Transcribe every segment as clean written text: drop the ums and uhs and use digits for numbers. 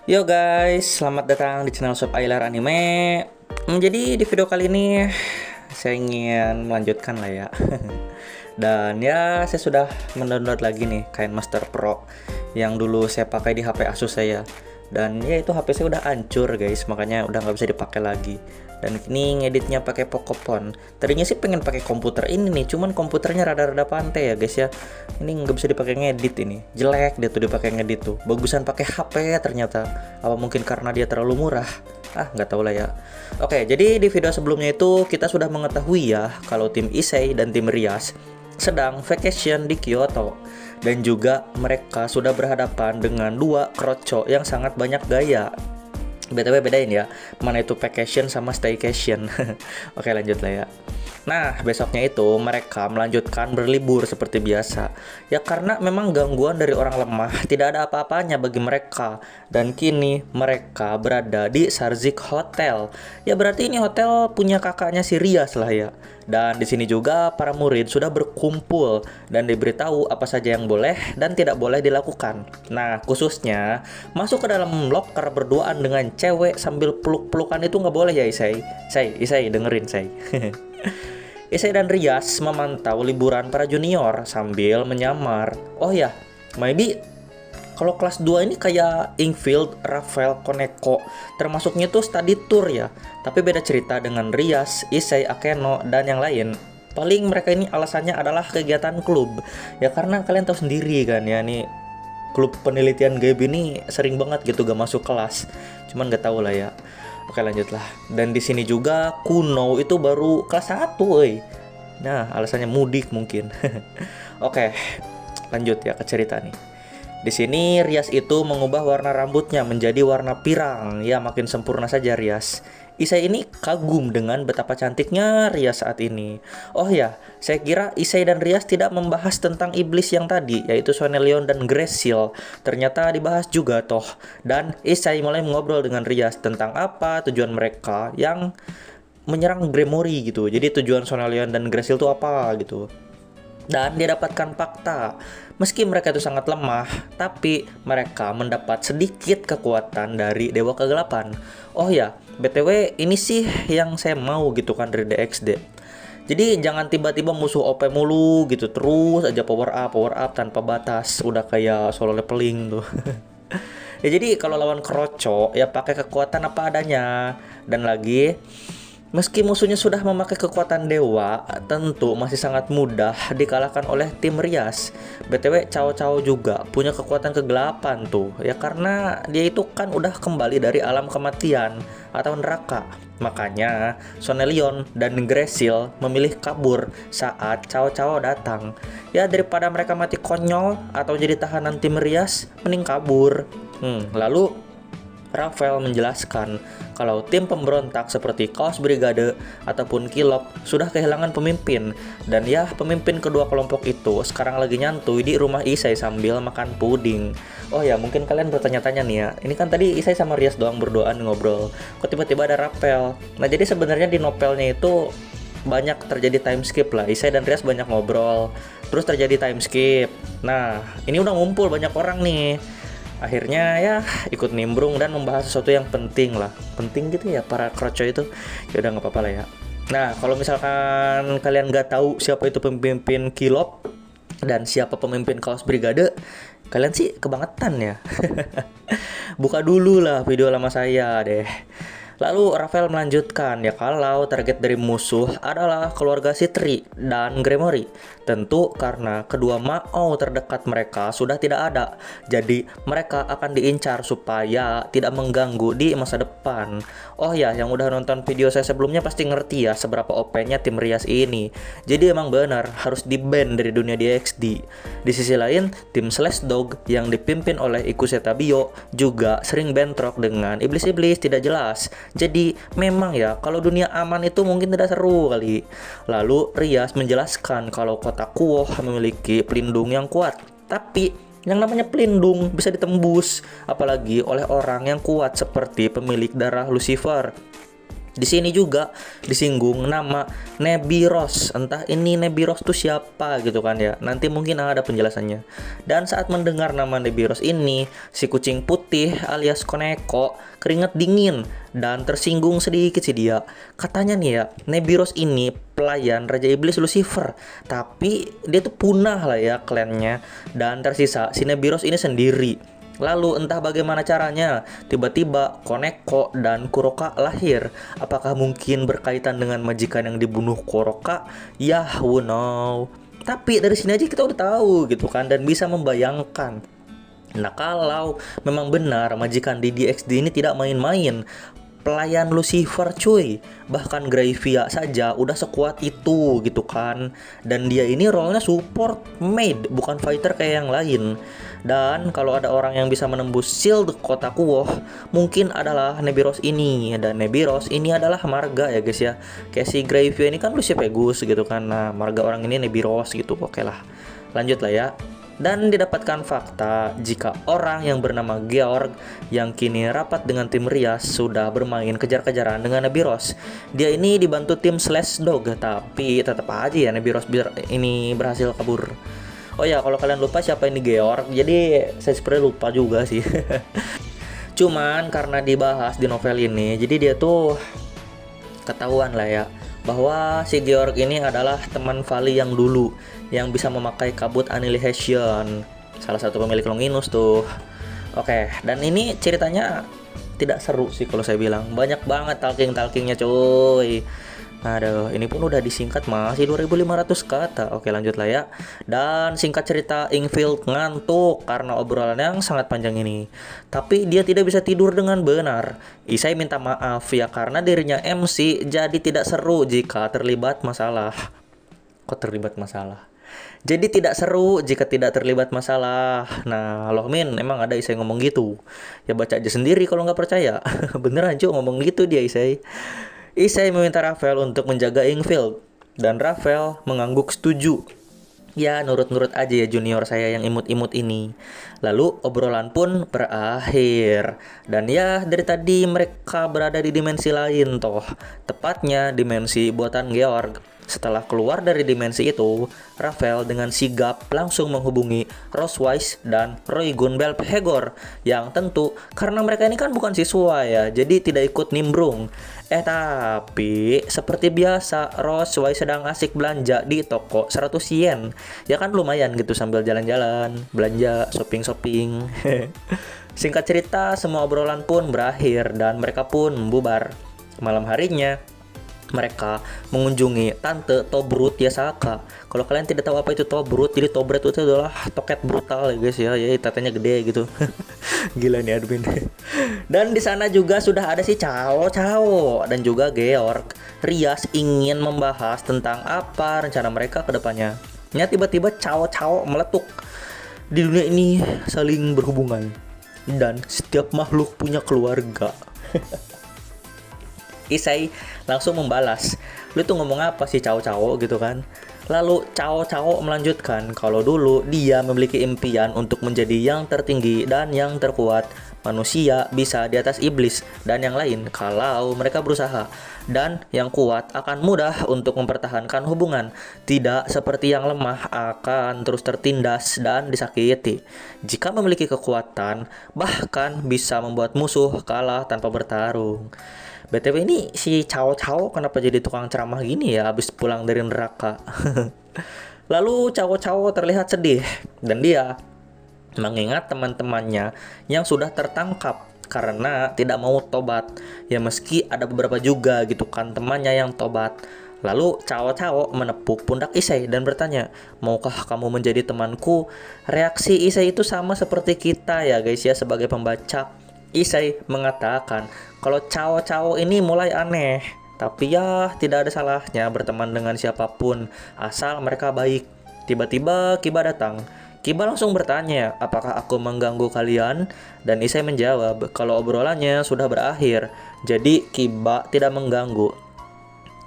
Yo guys, selamat datang di channel Sob Ailar Anime. Jadi di video kali ini saya ingin melanjutkan lah ya. Dan ya saya sudah mendownload lagi nih Kain Master Pro yang dulu saya pakai di HP Asus saya. Dan ya itu HP saya udah hancur guys, makanya udah nggak bisa dipakai lagi. Dan ini ngeditnya pakai Pocophone. Tadinya sih pengen pakai komputer ini nih, cuman komputernya rada-rada pantai ya guys ya. Ini nggak bisa dipakai ngedit ini, jelek dia tuh dipakai ngedit tuh. Bagusan pakai HP ternyata. Apa mungkin karena dia terlalu murah? Nggak tahu lah ya. Oke, jadi di video sebelumnya itu kita sudah mengetahui ya kalau tim Issei dan tim Rias sedang vacation di Kyoto. Dan juga mereka sudah berhadapan dengan dua kroco yang sangat banyak gaya. BTW bedain ya, mana itu vacation sama staycation. Oke lanjut lah ya. Nah, besoknya itu mereka melanjutkan berlibur seperti biasa. Ya karena memang gangguan dari orang lemah tidak ada apa-apanya bagi mereka. Dan kini mereka berada di Sarzik Hotel. Ya berarti ini hotel punya kakaknya si Rias lah ya. Dan di sini juga para murid sudah berkumpul dan diberitahu apa saja yang boleh dan tidak boleh dilakukan. Nah, khususnya masuk ke dalam loker berduaan dengan cewek sambil peluk-pelukan itu nggak boleh ya Isai. Isai dengerin Isai. Isai dan Rias memantau liburan para junior sambil menyamar. Oh ya, maybe kalau kelas 2 ini kayak Ingfield, Rafael, Koneko, termasuknya tuh study tour ya. Tapi beda cerita dengan Rias, Issei, Akeno, dan yang lain. Paling mereka ini alasannya adalah kegiatan klub. Ya karena kalian tahu sendiri kan ya, nih klub penelitian GAIB ini sering banget gitu gak masuk kelas. Cuman gak tahu lah ya. Oke lanjutlah. Dan di sini juga Kuno itu baru kelas 1 euy. Nah, alasannya mudik mungkin. Oke, lanjut ya ke cerita nih. Di sini Rias itu mengubah warna rambutnya menjadi warna pirang. Ya makin sempurna saja Rias. Issei ini kagum dengan betapa cantiknya Rias saat ini. Oh ya, saya kira Issei dan Rias tidak membahas tentang iblis yang tadi, yaitu Sonelion dan Gresil. Ternyata dibahas juga toh. Dan Issei mulai mengobrol dengan Rias tentang apa tujuan mereka yang menyerang Gremory gitu. Jadi tujuan Sonelion dan Gresil itu apa gitu. Dan dia dapatkan fakta. Meski mereka itu sangat lemah, tapi mereka mendapat sedikit kekuatan dari Dewa Kegelapan. Oh ya, BTW ini sih yang saya mau gitu kan dari DXD. Jadi jangan tiba-tiba musuh OP mulu gitu, terus aja power up tanpa batas. Udah kayak solo leveling tuh. Ya jadi kalau lawan Kroco ya pakai kekuatan apa adanya. Dan lagi meski musuhnya sudah memakai kekuatan dewa, tentu masih sangat mudah dikalahkan oleh tim Rias. BTW Cao Cao juga punya kekuatan kegelapan tuh, ya karena dia itu kan udah kembali dari alam kematian atau neraka. Makanya Sonelion dan Gresil memilih kabur saat Cao Cao datang. Ya daripada mereka mati konyol atau jadi tahanan tim Rias, mending kabur. Lalu Rafael menjelaskan kalau tim pemberontak seperti Chaos Brigade ataupun Kilop sudah kehilangan pemimpin. Dan ya pemimpin kedua kelompok itu sekarang lagi nyantui di rumah Issei sambil makan puding. Oh ya mungkin kalian bertanya-tanya nih ya, ini kan tadi Issei sama Rias doang berduaan ngobrol, kok tiba-tiba ada Rafael. Nah jadi sebenarnya di novelnya itu banyak terjadi time skip lah. Issei dan Rias banyak ngobrol, terus terjadi time skip. Nah ini udah ngumpul banyak orang nih. Akhirnya ya ikut nimbrung dan membahas sesuatu yang penting lah. Penting gitu ya para kroco itu. Ya udah nggak apa-apa lah ya. Nah kalau misalkan kalian nggak tahu siapa itu pemimpin Kilop dan siapa pemimpin Chaos Brigade, kalian sih kebangetan ya. Buka dulu lah video lama saya deh. Lalu Rafael melanjutkan ya kalau target dari musuh adalah keluarga Citri dan Gremory. Tentu karena kedua Mao terdekat mereka sudah tidak ada. Jadi mereka akan diincar supaya tidak mengganggu di masa depan. Oh ya, yang udah nonton video saya sebelumnya pasti ngerti ya seberapa OP-nya tim Rias ini. Jadi emang benar harus di-ban dari dunia DXD. Di sisi lain, tim Slash Dog yang dipimpin oleh Ikuseta Bio juga sering bentrok dengan iblis-iblis tidak jelas. Jadi memang ya kalau dunia aman itu mungkin tidak seru kali. Lalu Rias menjelaskan kalau kota Kuoh memiliki pelindung yang kuat. Tapi yang namanya pelindung bisa ditembus apalagi oleh orang yang kuat seperti pemilik darah Lucifer. Di sini juga disinggung nama Nebiros. Entah ini Nebiros tuh siapa gitu kan ya. Nanti mungkin ada penjelasannya. Dan saat mendengar nama Nebiros ini, si kucing putih alias Koneko keringet dingin dan tersinggung sedikit sih dia. Katanya nih ya, Nebiros ini pelayan Raja Iblis Lucifer. Tapi dia tuh punah lah ya klannya. Dan tersisa si Nebiros ini sendiri. Lalu entah bagaimana caranya, tiba-tiba Koneko dan Kuroka lahir. Apakah mungkin berkaitan dengan majikan yang dibunuh Kuroka? Ya, who know. Tapi dari sini aja kita udah tahu gitu kan, dan bisa membayangkan. Nah, kalau memang benar majikan di DXD ini tidak main-main, pelayan Lucifer cuy, bahkan Gravia saja udah sekuat itu gitu kan. Dan dia ini role-nya support mid, bukan fighter kayak yang lain. Dan kalau ada orang yang bisa menembus shield kota Kuwoh, mungkin adalah Nebiros ini. Dan Nebiros ini adalah marga ya guys ya. Kayak si Gravia ini kan Lucipegus gitu kan. Nah, marga orang ini Nebiros gitu. Oke lah, lanjut lah ya. Dan didapatkan fakta jika orang yang bernama Georg yang kini rapat dengan tim Rias sudah bermain kejar-kejaran dengan Nebiros. Dia ini dibantu tim Slash Dog, tapi tetap aja ya Nebiros ini berhasil kabur. Oh ya, kalau kalian lupa siapa ini Georg, jadi saya sebenarnya lupa juga sih. Cuman karena dibahas di novel ini, jadi dia tuh ketahuan lah ya bahwa si Georg ini adalah teman Vali yang dulu yang bisa memakai kabut Annihilation, salah satu pemilik Longinus tuh. Oke, dan ini ceritanya tidak seru sih kalau saya bilang. Banyak banget talking-talkingnya cuy. Aduh, ini pun udah disingkat masih 2500 kata. Oke, lanjut lah ya. Dan singkat cerita, Ingvild ngantuk karena obrolan yang sangat panjang ini. Tapi dia tidak bisa tidur dengan benar. Isai minta maaf ya karena dirinya MC jadi tidak seru jika terlibat masalah. Kok terlibat masalah? Jadi tidak seru jika tidak terlibat masalah. Nah, loh Min, emang ada Isai ngomong gitu? Ya baca aja sendiri kalau nggak percaya. Beneran cuy ngomong gitu dia Isai. Isai meminta Rafael untuk menjaga Ingvild, dan Rafael mengangguk setuju. Ya, nurut-nurut aja ya junior saya yang imut-imut ini. Lalu obrolan pun berakhir. Dan ya, dari tadi mereka berada di dimensi lain toh. Tepatnya dimensi buatan Georg. Setelah keluar dari dimensi itu, Rafael dengan sigap langsung menghubungi Roswise dan Roygun Belphegor. Yang tentu karena mereka ini kan bukan siswa ya, jadi tidak ikut nimbrung. Tapi seperti biasa Roswise sedang asik belanja di toko 100 yen. Ya kan lumayan gitu sambil jalan-jalan, belanja, shopping-shopping. Singkat cerita, semua obrolan pun berakhir dan mereka pun membubar. Malam harinya mereka mengunjungi Tante Tobrut Yasaka. Kalau kalian tidak tahu apa itu Tobrut, jadi Tobrut itu adalah toket brutal ya guys ya, tatanya gede gitu. Gila nih admin. Dan di sana juga sudah ada si Cao dan juga Georg. Rias ingin membahas tentang apa rencana mereka ke depannya. Ya tiba-tiba Cao meletuk. Di dunia ini saling berhubungan dan setiap makhluk punya keluarga. Isai langsung membalas, lu tuh ngomong apa sih Cao gitu kan. Lalu Cao melanjutkan kalau dulu dia memiliki impian untuk menjadi yang tertinggi dan yang terkuat. Manusia bisa di atas iblis dan yang lain kalau mereka berusaha. Dan yang kuat akan mudah untuk mempertahankan hubungan. Tidak seperti yang lemah akan terus tertindas dan disakiti. Jika memiliki kekuatan, bahkan bisa membuat musuh kalah tanpa bertarung. BTW ini si Cao kenapa jadi tukang ceramah gini ya abis pulang dari neraka. Lalu Cao terlihat sedih dan dia mengingat teman-temannya yang sudah tertangkap karena tidak mau tobat. Ya meski ada beberapa juga gitu kan temannya yang tobat. Lalu Cao menepuk pundak Isai dan bertanya, maukah kamu menjadi temanku? Reaksi Isai itu sama seperti kita ya guys ya sebagai pembaca. Isai mengatakan kalau Cao ini mulai aneh, tapi ya tidak ada salahnya berteman dengan siapapun asal mereka baik. Tiba-tiba Kiba datang. Kiba langsung bertanya, apakah aku mengganggu kalian? Dan Isai menjawab kalau obrolannya sudah berakhir, jadi Kiba tidak mengganggu.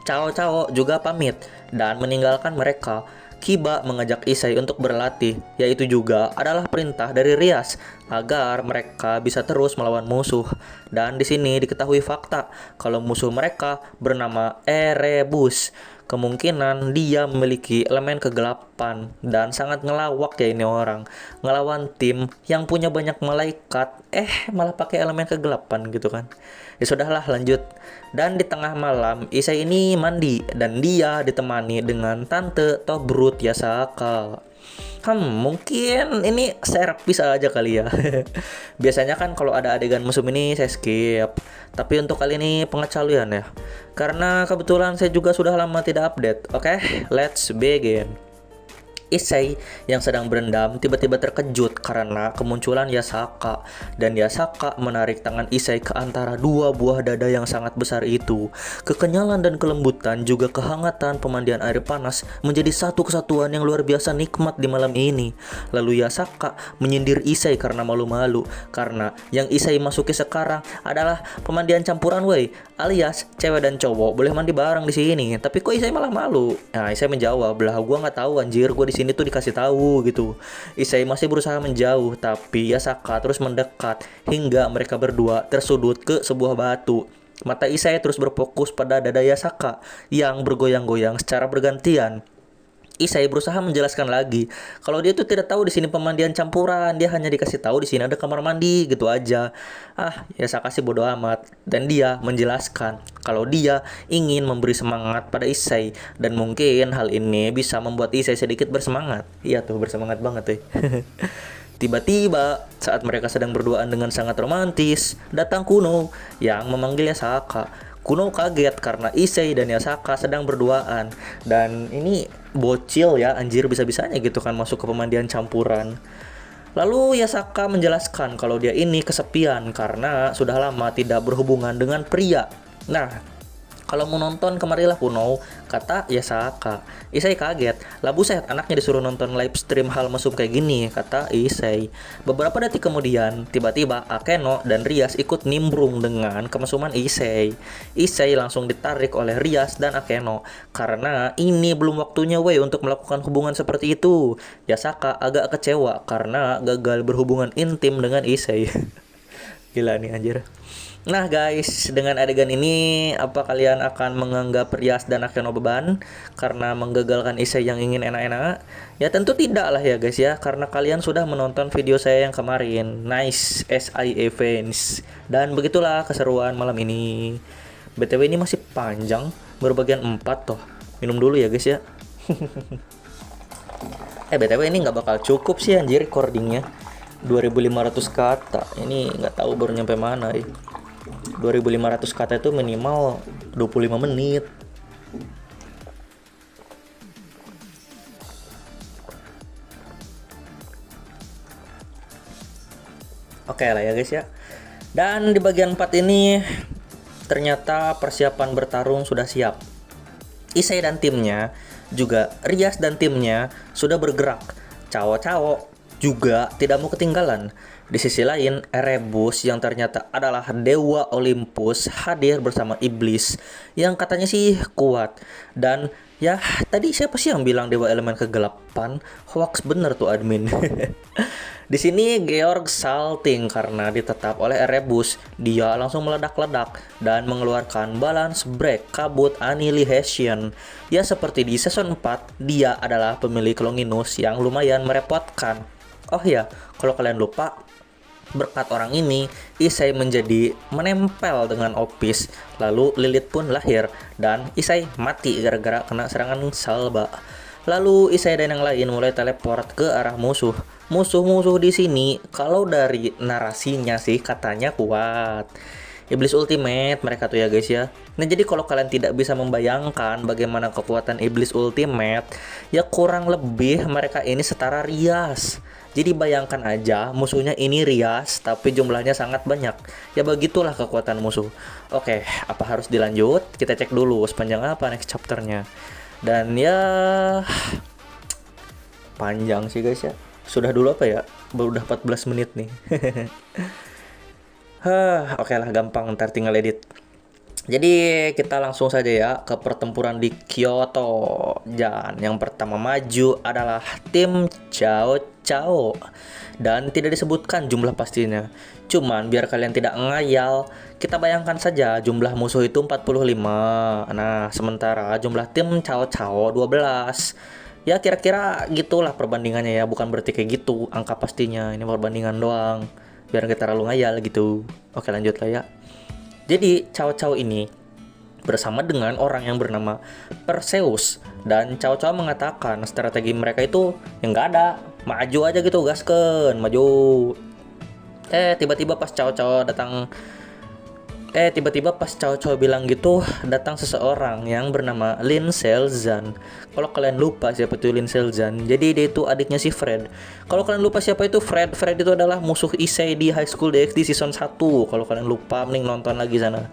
Cao juga pamit dan meninggalkan mereka. Kiba mengajak Isai untuk berlatih, yaitu juga adalah perintah dari Rias. agar mereka bisa terus melawan musuh. Dan di sini diketahui fakta kalau musuh mereka bernama Erebus. Kemungkinan dia memiliki elemen kegelapan dan sangat ngelawak ya ini orang. Ngelawan tim yang punya banyak malaikat, malah pakai elemen kegelapan gitu kan. Ya sudahlah, lanjut. Dan di tengah malam, Isai ini mandi dan dia ditemani dengan Tante Tobrut Yasaka. Mungkin ini servis aja kali ya. Biasanya kan kalau ada adegan musuh ini saya skip. Tapi untuk kali ini pengecualian ya. Karena kebetulan saya juga sudah lama tidak update. Oke, let's begin. Issei yang sedang berendam tiba-tiba terkejut karena kemunculan Yasaka, dan Yasaka menarik tangan Issei ke antara dua buah dada yang sangat besar itu. Kekenyalan dan kelembutan juga kehangatan pemandian air panas menjadi satu kesatuan yang luar biasa nikmat di malam ini. Lalu Yasaka menyindir Issei karena malu-malu karena yang Issei masuki sekarang adalah pemandian campuran wey, alias cewek dan cowok boleh mandi bareng di sini. Tapi kok Issei malah malu? Nah, Issei menjawab, "Lah gua nggak tahu anjir, gua di sini tuh dikasih tahu gitu." Issei masih berusaha menjauh, tapi Yasaka terus mendekat hingga mereka berdua tersudut ke sebuah batu. Mata Issei terus berfokus pada dada Yasaka yang bergoyang-goyang secara bergantian. Issei berusaha menjelaskan lagi kalau dia tuh tidak tahu di sini pemandian campuran, dia hanya dikasih tahu di sini ada kamar mandi gitu aja. Yasaka sih bodo amat, dan dia menjelaskan kalau dia ingin memberi semangat pada Issei dan mungkin hal ini bisa membuat Issei sedikit bersemangat. Iya tuh, bersemangat banget tuh. Tiba-tiba saat mereka sedang berduaan dengan sangat romantis, datang Kuno yang memanggil Yasaka. Kuno kaget karena Issei dan Yasaka sedang berduaan. Dan ini bocil ya, anjir, bisa-bisanya gitu kan masuk ke pemandian campuran. Lalu Yasaka menjelaskan kalau dia ini kesepian karena sudah lama tidak berhubungan dengan pria. Nah, kalau mau nonton kemarilah Kuno, kata Yasaka. Issei kaget, lah buset, anaknya disuruh nonton live stream hal mesum kayak gini, kata Issei. Beberapa detik kemudian, tiba-tiba Akeno dan Rias ikut nimbrung dengan kemesuman Issei. Issei langsung ditarik oleh Rias dan Akeno, karena ini belum waktunya wey untuk melakukan hubungan seperti itu. Yasaka agak kecewa karena gagal berhubungan intim dengan Issei. Gila nih anjir. Nah guys, dengan adegan ini apa kalian akan menganggap Rias dan Akeno beban karena menggagalkan Issei yang ingin enak-enak? Ya tentu tidak lah ya guys ya, karena kalian sudah menonton video saya yang kemarin, Nice SI Events. Dan begitulah keseruan malam ini. BTW ini masih panjang, baru bagian 4 toh. Minum dulu ya guys ya. BTW ini nggak bakal cukup sih anjir recordingnya. 2500 kata, ini nggak tahu baru nyampe mana ya. 2500 kata itu minimal 25 menit. Oke lah ya guys ya. Dan di bagian 4 ini ternyata persiapan bertarung sudah siap. Issei dan timnya, juga Rias dan timnya sudah bergerak. Cowok-cowok juga tidak mau ketinggalan. Di sisi lain, Erebus yang ternyata adalah dewa Olympus hadir bersama iblis yang katanya sih kuat. Dan ya tadi siapa sih yang bilang dewa elemen kegelapan? Hoax bener tuh admin. Di sini Georg salting karena ditetap oleh Erebus. Dia langsung meledak-ledak dan mengeluarkan balance break kabut annihilation. Ya seperti di season 4, dia adalah pemilik Longinus yang lumayan merepotkan. Oh ya, kalau kalian lupa, berkat orang ini, Issei menjadi menempel dengan Opis. Lalu Lilith pun lahir dan Issei mati gara-gara kena serangan Salba. Lalu Issei dan yang lain mulai teleport ke arah musuh. Musuh-musuh di sini, kalau dari narasinya sih katanya kuat. Iblis Ultimate mereka tuh ya guys ya. Nah jadi kalau kalian tidak bisa membayangkan bagaimana kekuatan Iblis Ultimate, ya kurang lebih mereka ini setara Rias. Jadi bayangkan aja musuhnya ini Rias tapi jumlahnya sangat banyak. Ya begitulah kekuatan musuh. Oke, apa harus dilanjut? Kita cek dulu sepanjang apa next chapternya. Dan ya panjang sih guys ya. Sudah dulu apa ya? Baru udah 14 menit nih. Oke lah, gampang, ntar tinggal edit. Jadi kita langsung saja ya ke pertempuran di Kyoto. Dan yang pertama maju adalah tim Cao Cao. Dan tidak disebutkan jumlah pastinya. Cuman biar kalian tidak ngayal, kita bayangkan saja jumlah musuh itu 45. Nah, sementara jumlah tim Cao Cao 12. Ya kira-kira gitulah perbandingannya ya, bukan berarti kayak gitu angka pastinya. Ini perbandingan doang. Biar kita terlalu ngayal gitu. Oke, lanjut lah ya. Jadi Cao Cao ini bersama dengan orang yang bernama Perseus, dan Cao Cao mengatakan strategi mereka itu yang nggak ada, maju aja gitu, gasken, maju. Tiba-tiba pas Cao Cao datang, tiba-tiba pas Cao Cao bilang gitu, datang seseorang yang bernama Lin Selzan. Kalau kalian lupa siapa itu Lin Selzan, jadi dia itu adiknya si Fred. Kalau kalian lupa siapa itu Fred, Fred itu adalah musuh Issei di High School DxD season 1. Kalau kalian lupa, mending nonton lagi sana.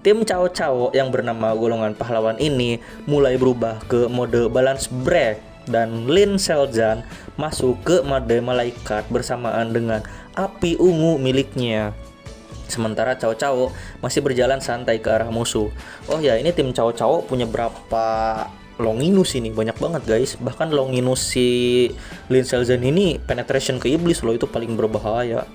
Tim Cao Cao yang bernama golongan pahlawan ini mulai berubah ke mode balance break, dan Lin Selzan masuk ke mode malaikat bersamaan dengan api ungu miliknya. Sementara Cao Cao masih berjalan santai ke arah musuh. Oh ya, ini tim Cao Cao punya berapa Longinus ini? Banyak banget guys. Bahkan Longinus si Lin Selzan ini penetration ke iblis loh, itu paling berbahaya.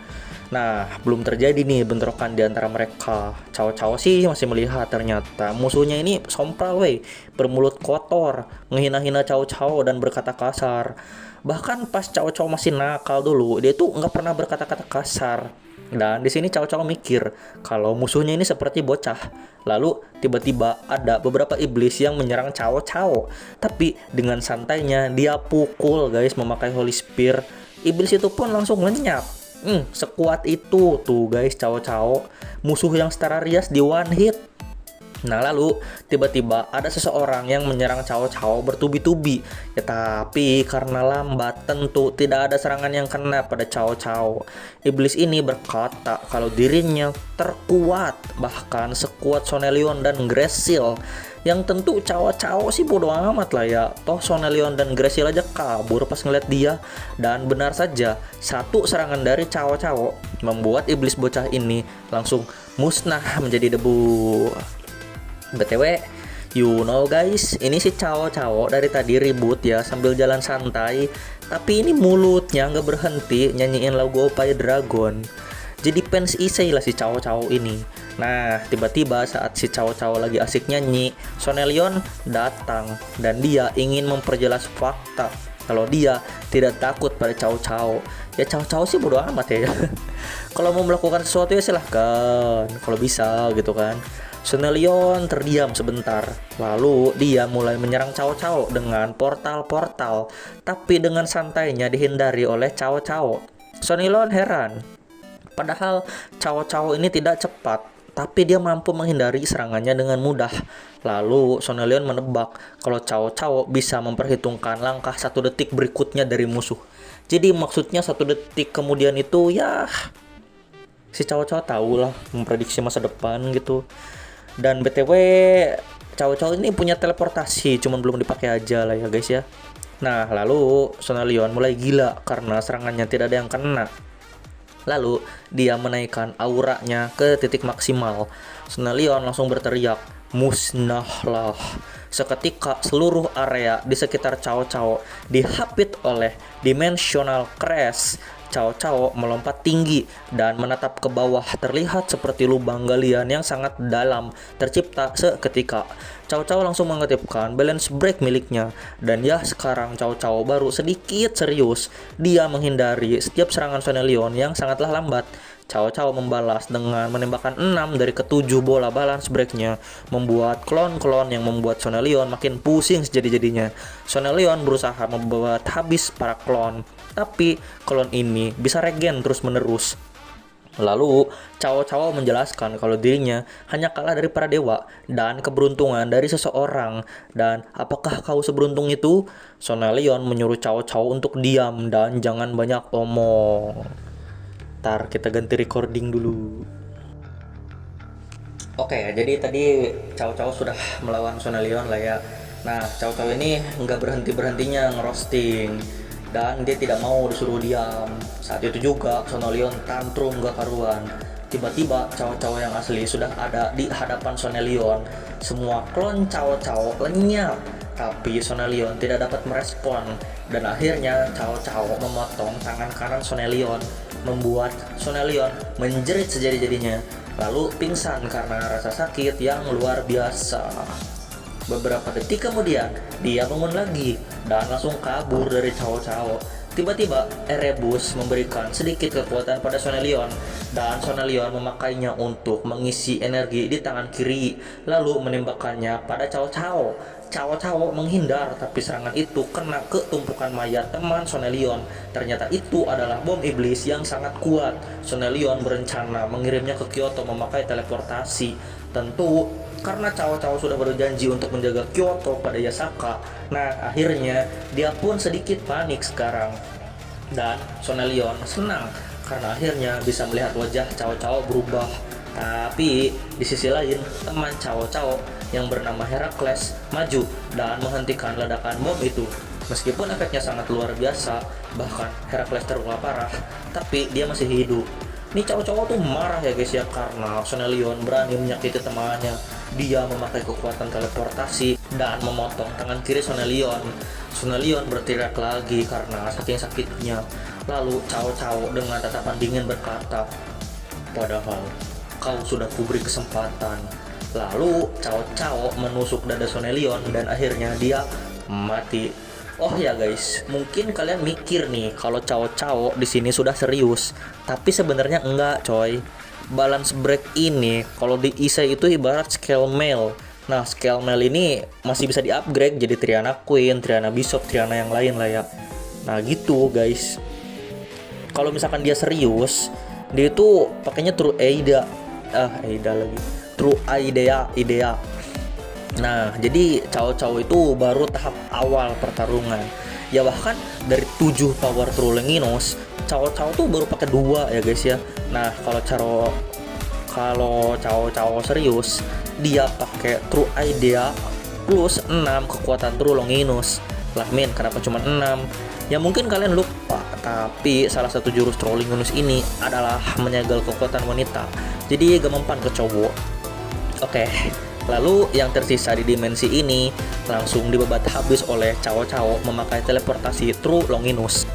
Nah, belum terjadi nih bentrokan di antara mereka. Cao Cao sih masih melihat ternyata musuhnya ini sompral weh, bermulut kotor, ngehina-hina Cao Cao dan berkata kasar. Bahkan pas Cao Cao masih nakal dulu, dia tuh nggak pernah berkata-kata kasar. Dan di sini Cao Cao mikir kalau musuhnya ini seperti bocah. Lalu tiba-tiba ada beberapa iblis yang menyerang Cao Cao. Tapi dengan santainya dia pukul guys memakai Holy Spear. Iblis itu pun langsung lenyap. Sekuat itu tuh guys Cao Cao. Musuh yang setara Rias di one hit. Nah lalu tiba-tiba ada seseorang yang menyerang Cao Cao bertubi-tubi. Ya tapi karena lambat tentu tidak ada serangan yang kena pada Cao Cao. Iblis ini berkata kalau dirinya terkuat, bahkan sekuat Sonelion dan Gresil. Yang tentu Cao Cao sih bodo amat lah ya. Toh Sonelion dan Gresil aja kabur pas ngeliat dia. Dan benar saja, satu serangan dari Cao Cao membuat iblis bocah ini langsung musnah menjadi debu. BTW, you know guys, ini si Cao Cao dari tadi ribut ya sambil jalan santai, tapi ini mulutnya nggak berhenti nyanyiin lagu Opaya Dragon. Jadi fans Issei lah si Cao Cao ini. Nah, tiba-tiba saat si Cao Cao lagi asik nyanyi, Sonelion datang dan dia ingin memperjelas fakta kalau dia tidak takut pada Cao Cao. Ya Cao Cao sih bodo amat ya. Kalau mau melakukan sesuatu ya silahkan, kalau bisa gitu kan. Sonelion terdiam sebentar, lalu dia mulai menyerang Cao Cao dengan portal-portal, tapi dengan santainya dihindari oleh Cao Cao. Sonelion heran, padahal Cao Cao ini tidak cepat, tapi dia mampu menghindari serangannya dengan mudah. Lalu Sonelion menebak kalau Cao Cao bisa memperhitungkan langkah 1 detik berikutnya dari musuh. Jadi maksudnya 1 detik kemudian itu ya si Cao Cao tahu lah memprediksi masa depan gitu. Dan BTW Cao Cao ini punya teleportasi, cuman belum dipakai aja lah ya guys ya. Nah lalu Sonelion mulai gila karena serangannya tidak ada yang kena. Lalu dia menaikkan auranya ke titik maksimal. Sonelion langsung berteriak, musnahlah. Seketika seluruh area di sekitar Cao Cao dihapit oleh dimensional crash. Cao Cao melompat tinggi dan menatap ke bawah, terlihat seperti lubang galian yang sangat dalam tercipta seketika. Cao Cao langsung mengaktifkan balance break miliknya, dan ya sekarang Cao Cao baru sedikit serius. Dia menghindari setiap serangan Sonelion yang sangatlah lambat. Cao Cao membalas dengan menembakkan 6 dari ke-7 bola balance breaknya, membuat klon-klon yang membuat Sonelion makin pusing sejadi-jadinya. Sonelion berusaha membuat habis para klon, tapi klon ini bisa regen terus-menerus. Lalu Cao Cao menjelaskan kalau dirinya hanya kalah dari para dewa dan keberuntungan dari seseorang. Dan apakah kau seberuntung itu? Sonelion menyuruh Cao Cao untuk diam dan jangan banyak omong. Ntar kita ganti recording dulu. Oke, jadi tadi Cao Cao sudah melawan Sonelion lah ya. Nah, Cao Cao ini nggak berhenti-berhentinya ngerosting, dan dia tidak mau disuruh diam. Saat itu juga Sonelion tantrum gak karuan. Tiba-tiba Cao yang asli sudah ada di hadapan Sonelion. Semua klon Cao lenyap, tapi Sonelion tidak dapat merespon. Dan akhirnya Cao memotong tangan kanan Sonelion, membuat Sonelion menjerit sejadi-jadinya, lalu pingsan karena rasa sakit yang luar biasa. Beberapa detik kemudian, dia bangun lagi dan langsung kabur dari Cao. Tiba-tiba, Erebus memberikan sedikit kekuatan pada Sonelion, dan Sonelion memakainya untuk mengisi energi di tangan kiri, lalu menembakkannya pada Cao. Cao menghindar, tapi serangan itu kena ke tumpukan mayat teman Sonelion. Ternyata itu adalah bom iblis yang sangat kuat. Sonelion berencana mengirimnya ke Kyoto memakai teleportasi. Tentu karena Cao sudah berjanji untuk menjaga Kyoto pada Yasaka. Nah, akhirnya dia pun sedikit panik sekarang. Dan Sonelion senang karena akhirnya bisa melihat wajah Cao berubah. Tapi di sisi lain, teman Cao yang bernama Herakles maju dan menghentikan ledakan bom itu. Meskipun efeknya sangat luar biasa, bahkan Herakles terluka parah, tapi dia masih hidup. Ini Cao tuh marah ya guys ya, karena Sonelion berani menyakiti temannya. Dia memakai kekuatan teleportasi dan memotong tangan kiri Sonelion. Sonelion berteriak lagi karena saking sakitnya. Lalu Cao dengan tatapan dingin berkata, "Padahal kau sudah kuberi kesempatan." Lalu Cao menusuk dada Sonelion dan akhirnya dia mati. Oh ya guys, mungkin kalian mikir nih kalau Cao di sini sudah serius, tapi sebenarnya enggak coy. Balance break ini kalau di Issei itu ibarat scale mail. Nah, scale mail ini masih bisa di-upgrade jadi Triana Queen, Triana Bishop, Triana yang lain lah ya. Nah, gitu guys. Kalau misalkan dia serius, dia itu pakainya True Aida. Aida lagi. True Idea. Nah, jadi Cao itu baru tahap awal pertarungan. Ya bahkan dari 7 power True Longinus, Cao tuh baru pakai 2 ya guys ya. Nah, kalau Cao serius, dia pakai True Idea plus 6 kekuatan True Longinus. Lah min, kenapa cuma 6? Ya mungkin kalian lupa, tapi salah satu jurus True Longinus ini adalah menyegel kekuatan wanita. Jadi gak mempan ke cowok. Oke. Lalu yang tersisa di dimensi ini langsung dibabat habis oleh Cao memakai teleportasi True Longinus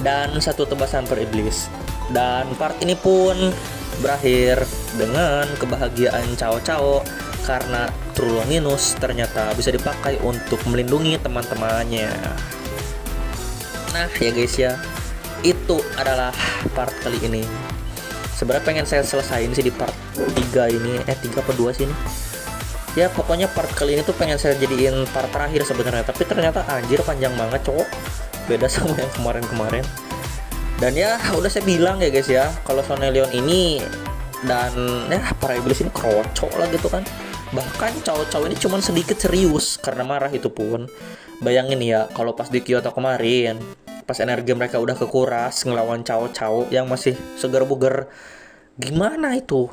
dan satu tebasan per iblis. Dan part ini pun berakhir dengan kebahagiaan Cao karena True Longinus ternyata bisa dipakai untuk melindungi teman-temannya. Nah ya guys ya, itu adalah part kali ini. Sebenarnya pengen saya selesain sih di part 3 ini, 3 apa 2 sih ini. Ya pokoknya part kali ini tuh pengen saya jadiin part terakhir sebenarnya, tapi ternyata anjir panjang banget cowok, beda sama yang kemarin. Dan ya udah saya bilang ya guys ya, kalau Sonelion ini dan para iblis ini krocok lah gitu kan. Bahkan Cao ini cuman sedikit serius karena marah itu pun. Bayangin ya kalau pas di Kyoto kemarin, pas energi mereka udah kekuras ngelawan Cao yang masih segar bugar, gimana itu?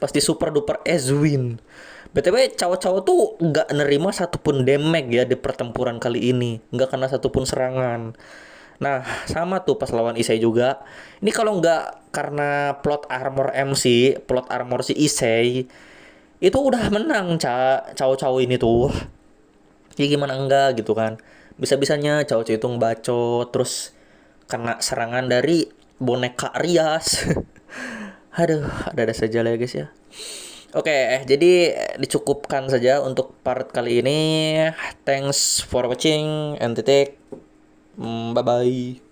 Pasti super duper Ezwin. BTW Cao tuh nggak nerima satupun damage ya di pertempuran kali ini, nggak kena satupun serangan. Nah sama tuh pas lawan Issei juga. Ini kalau nggak karena plot armor si Issei itu udah menang Cao ini tuh. Ya gimana enggak gitu kan? Bisa-bisanya Cao itu ngebacot terus kena serangan dari boneka Rias. Aduh, ada saja lah ya guys ya. Oke, jadi dicukupkan saja untuk part kali ini. Thanks for watching and bye bye.